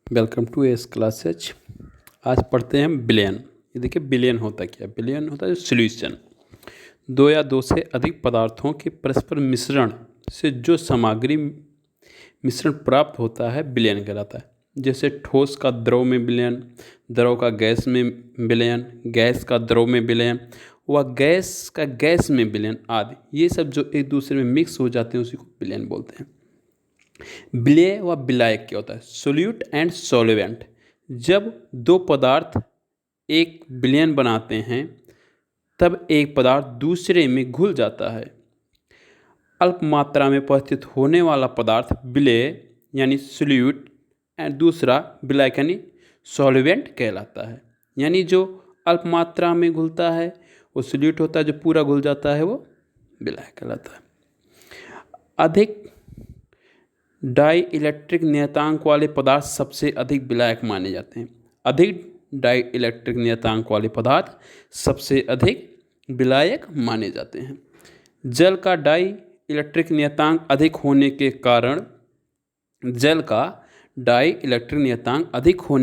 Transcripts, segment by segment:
Welcome to S classes. आज पढ़ते हैं बिलियन। ये देखिए बिलियन होता क्या है। बिलियन होता है सॉल्यूशन। दो या दो से अधिक पदार्थों के परस्पर मिश्रण से जो सामग्री मिश्रण प्राप्त होता है बिलियन कहलाता है। जैसे ठोस का द्रव में विलयन, द्रव का गैस में विलयन, गैस का द्रव में विलयन व गैस का गैस में विलयन आदि। ये सब जो एक दूसरे में मिक्स हो जाते हैं उसी को विलयन बोलते हैं। विलय व विलायक क्या होता है? Solute and solvent. जब दो पदार्थ एक विलयन बनाते हैं तब एक पदार्थ दूसरे में घुल जाता है। अल्प मात्रा में उपस्थित होने वाला पदार्थ विलय यानी सोल्यूट एंड दूसरा विलायक यानी सॉल्वेंट कहलाता है। यानी जो अल्प मात्रा में घुलता है वो सोल्यूट होता है, जो पूरा घुल जाता है वो विलायक कहलाता है। अधिक डाई इलेक्ट्रिक नियतांक वाले पदार्थ सबसे अधिक विलायक माने जाते हैं। अधिक डाई इलेक्ट्रिक नियतांक वाले पदार्थ सबसे अधिक विलायक माने जाते हैं। जल का डाई इलेक्ट्रिक नियतांक अधिक होने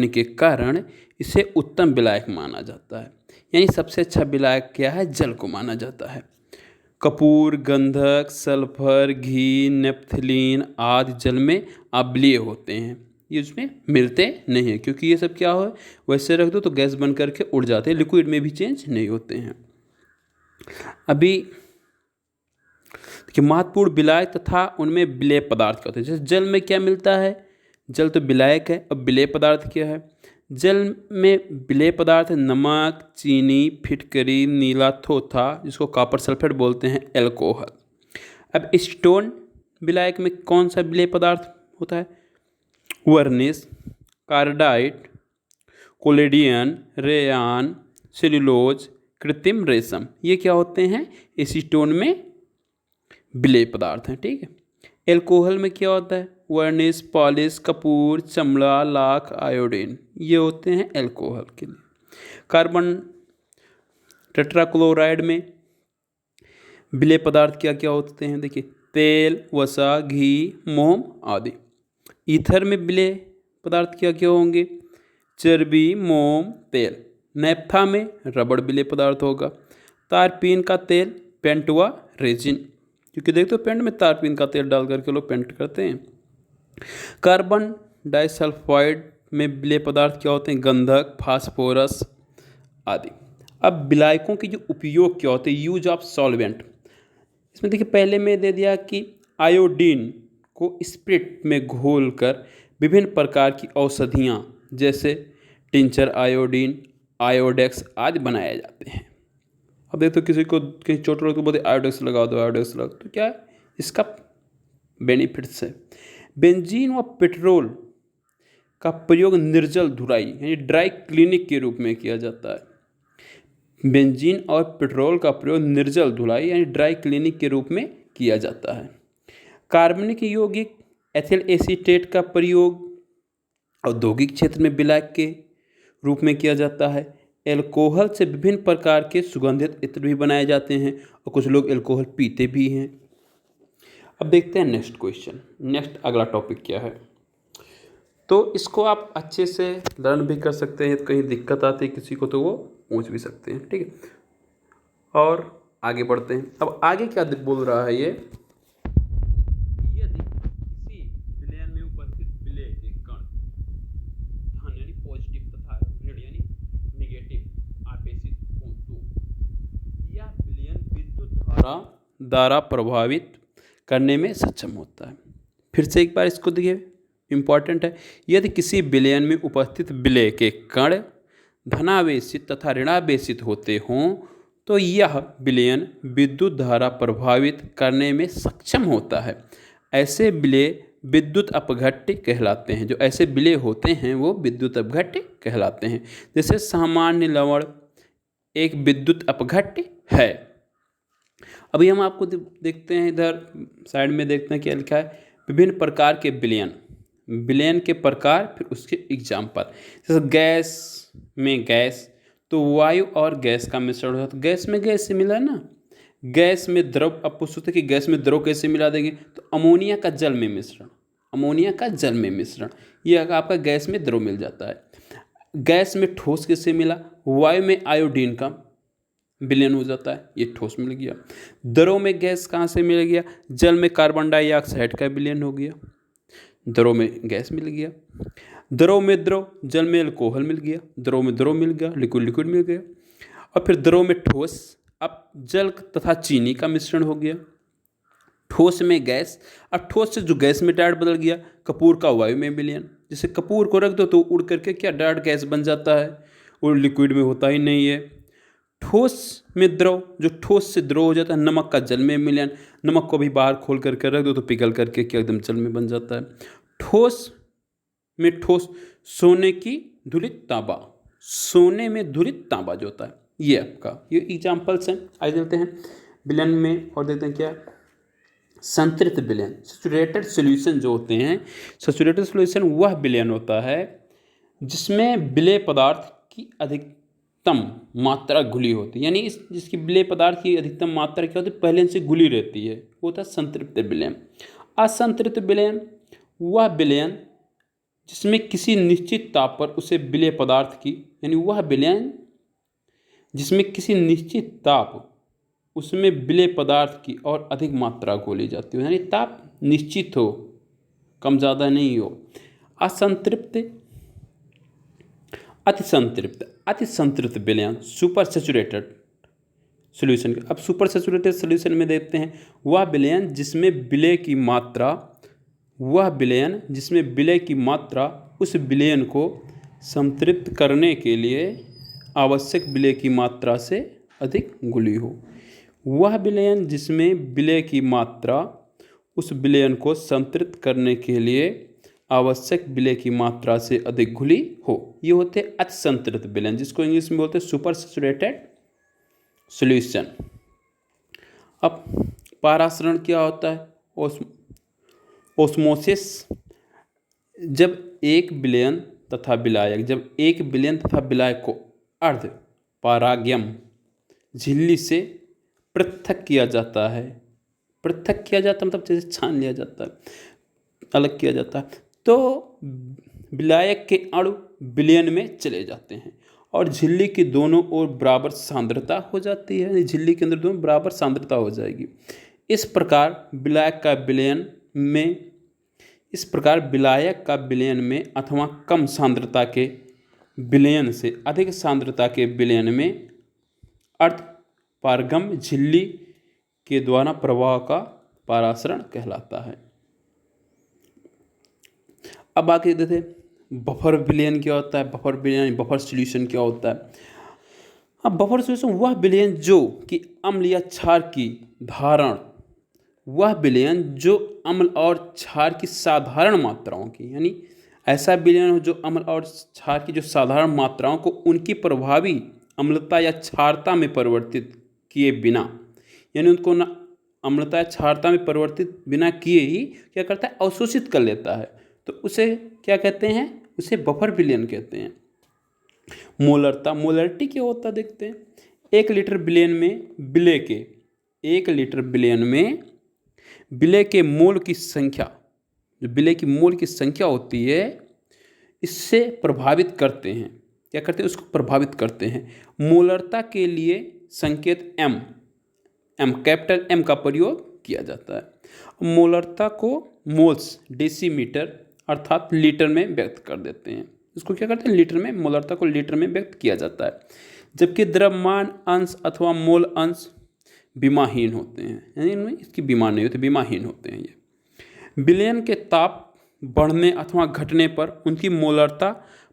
के कारण इसे उत्तम विलायक माना जाता है। यानी सबसे अच्छा विलायक क्या है? जल को माना जाता है। कपूर, गंधक, सल्फर, घी, नेप्थलीन आदि जल में अम्लीय होते हैं। ये उसमें मिलते नहीं हैं क्योंकि ये सब क्या हो वैसे रख दो तो गैस बन करके उड़ जाते हैं, लिक्विड में भी चेंज नहीं होते हैं। अभी कि महत्वपूर्ण विलायक तथा उनमें विलेय पदार्थ क्या होते हैं। जैसे जल में क्या मिलता है? जल तो विलायक है। अब विलेय पदार्थ क्या है? जल में विलेय पदार्थ नमक, चीनी, फिटकरी, नीला थोथा जिसको कॉपर सल्फेट बोलते हैं, एल्कोहल। अब स्टोन विलायक में कौन सा विलेय पदार्थ होता है? वर्निश, कार्डाइट, कोलेडियन, रेयान, सेल्यूलोज, कृत्रिम रेशम। ये क्या होते हैं? एसीटोन में विलेय पदार्थ हैं। ठीक है। एल्कोहल में क्या होता है? वर्निश, पॉलिश, कपूर, चमड़ा, लाख, आयोडीन। ये होते हैं एल्कोहल के लिए। कार्बन टेट्राक्लोराइड में विलेय पदार्थ क्या क्या होते हैं? देखिए तेल, वसा, घी, मोम आदि। ईथर में विलेय पदार्थ क्या क्या होंगे? चर्बी, मोम, तेल। नैप्था में रबड़ विलेय पदार्थ होगा। तारपीन का तेल, पेंट व रेजिन, क्योंकि देखते हो पेंट में तारपीन का तेल डाल करके लोग पेंट करते हैं। कार्बन डाइसल्फाइड में विलेय पदार्थ क्या होते हैं? गंधक, फास्फोरस आदि। अब विलायकों के जो उपयोग क्या होते हैं? Use of solvent. इसमें देखिए पहले में दे दिया कि आयोडीन को स्पिरिट में घोलकर विभिन्न प्रकार की औषधियाँ जैसे टिंचर आयोडीन, आयोडेक्स आदि बनाए जाते हैं। अब देखो किसी को कहीं चोट लगे तो बोलते आयोडेक्स लगा दो, आयोडेक्स लगा दो, तो क्या है इसका बेनिफिट्स है। बेंजीन व पेट्रोल का प्रयोग निर्जल धुलाई यानी ड्राई क्लीनिक के रूप में किया जाता है। बेंजीन और पेट्रोल का प्रयोग निर्जल धुलाई यानी ड्राई क्लीनिक के रूप में किया जाता है। कार्बनिक यौगिक एथिल एसीटेट का प्रयोग औद्योगिक क्षेत्र में विलायक के रूप में किया जाता है। एल्कोहल से विभिन्न प्रकार के सुगंधित इत्र भी बनाए जाते हैं और कुछ लोग एल्कोहल पीते भी हैं। अब देखते हैं नेक्स्ट क्वेश्चन। नेक्स्ट अगला टॉपिक क्या है, तो इसको आप अच्छे से लर्न भी कर सकते हैं। कहीं दिक्कत आती है किसी को तो वो पूछ भी सकते हैं। ठीक है, और आगे बढ़ते हैं। अब आगे क्या बोल रहा है ये, यदि किसी विलयन में उपस्थित विलेय के कण धन यानी पॉजिटिव तथा ऋण यानी नेगेटिव आवेशित हो तो यह विलयन विद्युत धारा द्वारा प्रभावित करने में सक्षम होता है। फिर से एक बार इसको देखिए, इंपॉर्टेंट है। यदि किसी विलयन में उपस्थित विलेय के कण धनावेशित तथा ऋणावेशित होते हों तो यह विलयन विद्युत धारा प्रभावित करने में सक्षम होता है। ऐसे विलेय विद्युत अपघट्य कहलाते हैं। जो ऐसे विलेय होते हैं वो विद्युत अपघट्य कहलाते हैं। जैसे सामान्य लवण एक विद्युत अपघट्य है। अभी हम आपको देखते हैं, इधर साइड में देखते हैं क्या लिखा है। विभिन्न प्रकार के विलयन, विलयन के प्रकार फिर उसके एग्जाम्पल। जैसे गैस में गैस तो वायु और गैस का मिश्रण होता है। तो गैस में गैस से मिला ना। गैस में द्रव, अब पूछते कि गैस में द्रव कैसे मिला देंगे, तो अमोनिया का जल में मिश्रण, अमोनिया का जल में मिश्रण, ये आपका गैस में द्रव मिल जाता है। गैस में ठोस किससे मिला, वायु में आयोडीन का विलयन हो जाता है, ये ठोस मिल गया। द्रव में गैस कहाँ से मिल गया, जल में कार्बन डाइऑक्साइड का विलयन हो गया, द्रव में गैस मिल गया। द्रव में द्रव, जल में अल्कोहल मिल गया, द्रव में द्रव मिल गया, लिक्विड लिक्विड मिल गया। और फिर द्रव में ठोस, अब जल तथा चीनी का मिश्रण हो गया। ठोस में गैस, अब ठोस से जो गैस में डायरेक्ट बदल गया, कपूर का वायु में विलयन। जैसे कपूर को रख दो तो उड़ करके क्या डायरेक्ट गैस बन जाता है, और लिक्विड में होता ही नहीं है। ठोस में द्रव, जो ठोस से द्रव हो जाता है। नमक का जल में विलयन, नमक को भी बाहर खोल करके रख दो तो पिघल करके क्या एकदम जल में बन जाता है। ठोस में ठोस, सोने की धुलित तांबा, सोने में धुलित तांबा जो होता है, ये आपका ये एग्जाम्पल्स हैं। आइए देखते हैं विलयन में, और देखते हैं क्या संतृप्त विलयन। सैचुरेटेड सॉल्यूशन जो होते हैं, सैचुरेटेड सॉल्यूशन वह विलयन होता है जिसमें विलेय पदार्थ की अधिकतम मात्रा घुली होती है, यानी जिसकी विलेय पदार्थ की अधिकतम मात्रा क्या होती है, पहले से घुली रहती है, वो होता है संतृप्त विलयन। असंतृप्त विलयन वह विलयन जिसमें किसी निश्चित ताप पर उसे विलेय पदार्थ की, यानी वह विलयन जिसमें किसी निश्चित ताप उसमें विलेय पदार्थ की और अधिक मात्रा घोली जाती हो, यानी ताप निश्चित हो, कम ज़्यादा नहीं हो। असंतृप्त, अतिसंतृप्त, अतिसंतृप्त विलयन सुपर सैचुरेटेड सॉल्यूशन। अब सुपर सैचुरेटेड सॉल्यूशन में देखते हैं वह विलयन जिसमें विलेय की मात्रा, वह विलयन जिसमें विलेय की मात्रा उस विलयन को संतृप्त करने के लिए आवश्यक विलेय की मात्रा से अधिक घुली हो। वह विलयन जिसमें विलेय की मात्रा उस विलयन को संतृप्त करने के लिए आवश्यक विलेय की मात्रा से अधिक घुली हो, ये होते हैं अतिसंतृप्त विलयन, जिसको इंग्लिश में बोलते हैं सुपर सैचुरेटेड सॉल्यूशन। अब पारासरण क्या होता है, ओस्मोसिस। जब एक विलयन तथा विलायक, जब एक विलयन तथा विलायक को अर्ध परागयम झिल्ली से पृथक किया जाता है, पृथक किया जाता मतलब जैसे छान लिया जाता है, अलग किया जाता है, तो विलायक के अणु विलयन में चले जाते हैं और झिल्ली की दोनों ओर बराबर सांद्रता हो जाती है, झिल्ली के अंदर दोनों बराबर सांद्रता हो जाएगी। इस प्रकार विलायक का विलयन में अथवा कम सांद्रता के विलयन से अधिक सांद्रता के विलयन में अर्ध पारगम झिल्ली के द्वारा प्रवाह का पारासरण कहलाता है। अब आगे देखते हैं बफर विलयन क्या होता है। बफर विलयन, बफर सॉल्यूशन क्या होता है। अब बफर सॉल्यूशन वह विलयन जो कि अम्ल या क्षार की धारण, वह विलयन जो अम्ल और क्षार की साधारण मात्राओं की, यानी ऐसा विलयन हो जो अम्ल और क्षार की जो साधारण मात्राओं को उनकी प्रभावी अम्लता या क्षारता में परिवर्तित किए बिना, यानी उनको न अम्लता या क्षारता में परिवर्तित बिना किए ही क्या करता है, अवशोषित कर लेता है, तो उसे क्या कहते हैं, उसे बफर विलयन कहते हैं। मोलरता, मोलरिटी क्या होता है देखते हैं। 1 लीटर विलयन में विलेय के 1 लीटर विलयन में विलेय के मोल की संख्या, जो विलेय की मोल की संख्या होती है, इससे प्रभावित करते हैं, क्या करते हैं, उसको प्रभावित करते हैं। मोलरता के लिए संकेत एम कैपिटल एम का प्रयोग किया जाता है। मोलरता को मोल्स डेसीमीटर अर्थात लीटर में व्यक्त कर देते हैं, इसको क्या करते हैं, लीटर में, मोलरता को लीटर में व्यक्त किया जाता है। जबकि द्रव्यमान अंश अथवा मोल अंश विमाहीन होते हैं, यानी इनमें इसकी विमा नहीं होती, विमाहीन होते हैं ये। विलयन के ताप बढ़ने अथवा घटने पर उनकी मोलरता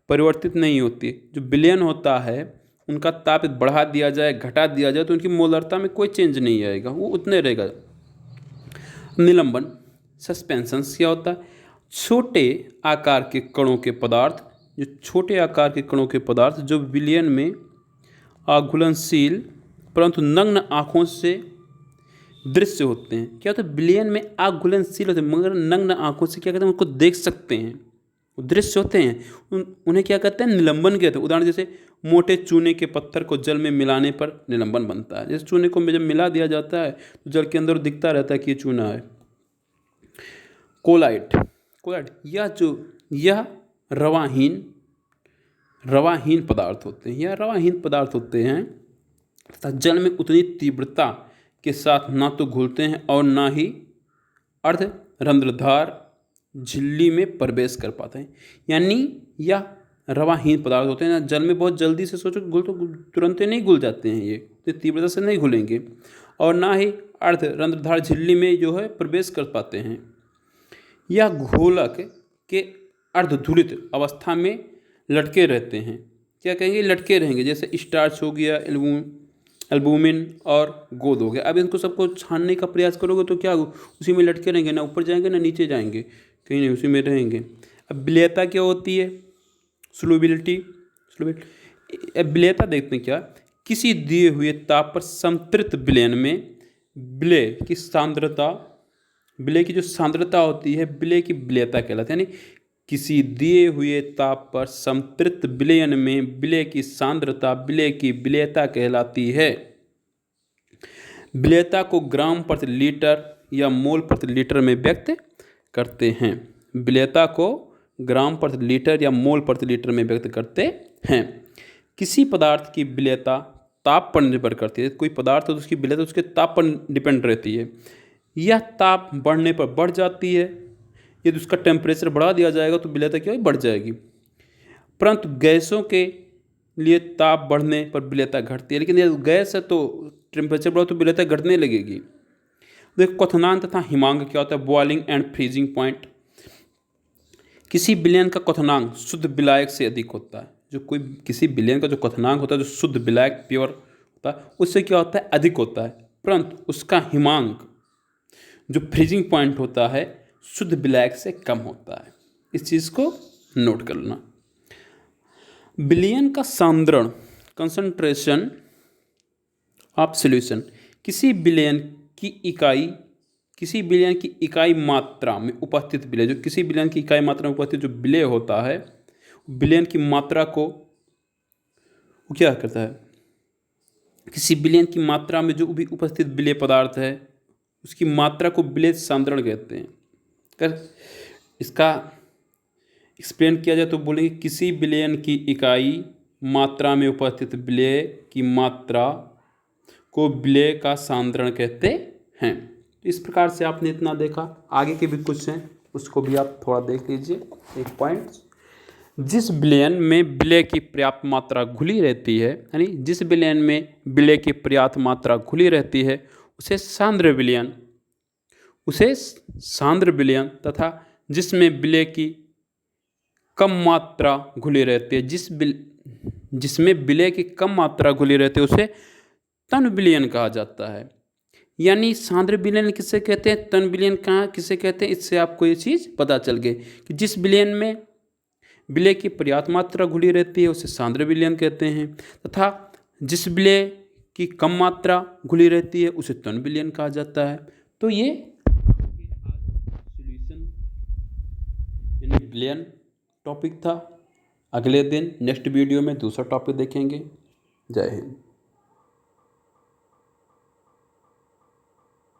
परिवर्तित नहीं होती। जो विलयन होता है उनका ताप बढ़ा दिया जाए, घटा दिया जाए, तो उनकी मोलरता में कोई चेंज नहीं आएगा, वो उतने रहेगा। निलंबन, सस्पेंशंस क्या होता है। छोटे आकार के कणों के पदार्थ, जो छोटे आकार के कणों के पदार्थ जो विलयन में आघूलनशील परंतु नग्न आँखों से दृश्य होते हैं। क्या होता है, विलयन में आघूलनशील होते हैं मगर नग्न आँखों से क्या कहते हैं, उनको देख सकते हैं, दृश्य होते हैं, उन्हें क्या कहते हैं, निलंबन कहते हैं। उदाहरण जैसे मोटे चूने के पत्थर को जल में मिलाने पर निलंबन बनता है। जैसे चूने को जब मिला दिया जाता है तो जल के अंदर दिखता रहता है कि ये चूना है। कोलाइट, क्लोराइड, यह रवाहीन पदार्थ होते हैं, तथा जल में उतनी तीव्रता के साथ ना तो घुलते हैं और ना ही अर्ध रंध्रधार झिल्ली में प्रवेश कर पाते हैं। यानी यह रवाहीन पदार्थ होते हैं ना, जल में बहुत जल्दी से सोचो घुल तो तुरंत ही नहीं घुल जाते हैं, ये तो तीव्रता से नहीं घुलेंगे, और ना ही अर्ध रंध्रधार झिल्ली में जो है प्रवेश कर पाते हैं। यह घोलक के अर्धधुलित अवस्था में लटके रहते हैं। क्या कहेंगे? लटके रहेंगे। जैसे स्टार्च हो गया, एल्बुमिन और गोंद हो गया। अब इनको सबको छानने का प्रयास करोगे तो क्या उसी में लटके रहेंगे, ना ऊपर जाएंगे ना नीचे जाएंगे, कहीं नहीं, उसी में रहेंगे। अब विलेयता क्या होती है? सोल्युबिलिटी। अब विलेयता देखते हैं क्या, किसी दिए हुए ताप पर संतृप्त विलयन में विलेय की सांद्रता, विलेय की जो सांद्रता होती है, विलेय की विलेयता कहलाती है। यानी किसी दिए हुए ताप पर संतृप्त विलयन में विलेय की सांद्रता विलेय की विलेयता कहलाती है। विलेयता को ग्राम प्रति लीटर या मोल प्रति लीटर में व्यक्त करते हैं। विलेयता को ग्राम प्रति लीटर या मोल प्रति लीटर में व्यक्त करते हैं। किसी पदार्थ की विलेयता ताप पर निर्भर करती है। कोई पदार्थ है तो उसकी विलेयता उसके ताप पर डिपेंड रहती है। यह ताप बढ़ने पर बढ़ जाती है। यदि उसका टेम्परेचर बढ़ा दिया जाएगा तो विलेयता क्या बढ़ जाएगी। परंतु गैसों के लिए ताप बढ़ने पर विलेयता घटती है। लेकिन यदि गैस है तो टेम्परेचर बढ़ा तो विलेयता घटने लगेगी। देखो क्वथनांक तथा हिमांक क्या होता है? Boiling and freezing point. किसी विलयन का क्वथनांक शुद्ध विलायक से अधिक होता है। जो कोई किसी विलयन का जो क्वथनांक होता है, जो शुद्ध विलायक प्योर होता है, उससे क्या होता है? अधिक होता है। परंतु उसका हिमांक जो फ्रीजिंग पॉइंट होता है शुद्ध विलायक से कम होता है। इस चीज़ को नोट कर लेना। विलयन का सांद्रण, कंसंट्रेशन ऑफ सॉल्यूशन, किसी विलयन की इकाई मात्रा में उपस्थित विलय, जो किसी विलयन की इकाई मात्रा में उपस्थित जो विलय होता है, विलयन की मात्रा को वो क्या करता है? किसी विलयन की मात्रा में जो भी उपस्थित विलेय पदार्थ है उसकी मात्रा को विलेय सांद्रण कहते हैं। अगर इसका एक्सप्लेन किया जाए तो बोलेंगे किसी विलयन की इकाई मात्रा में उपस्थित विलेय की मात्रा को विलेय का सांद्रण कहते हैं। इस प्रकार से आपने इतना देखा। आगे के भी कुछ हैं, उसको भी आप थोड़ा देख लीजिए। एक पॉइंट, जिस विलयन में विलेय की पर्याप्त मात्रा घुली रहती है, यानी जिस विलयन में विलेय की पर्याप्त मात्रा घुली रहती है उसे सांद्र विलयन तथा जिसमें विलेय की कम मात्रा घुली रहती है, जिसमें विलेय की कम मात्रा घुली रहती है उसे तन विलयन कहा जाता है। यानी सांद्र विलयन किसे कहते हैं, तन विलयन कहाँ किसे कहते हैं, इससे आपको ये चीज़ पता चल गई कि जिस विलयन में विलेय की पर्याप्त मात्रा घुली रहती है उसे सांद्र विलयन कहते हैं, तथा जिस विलेय की कम मात्रा घुली रहती है उसे तन विलयन कहा जाता है। तो ये सॉल्यूशन यानी विलयन टॉपिक था। अगले दिन नेक्स्ट वीडियो में दूसरा टॉपिक देखेंगे। जय हिंद।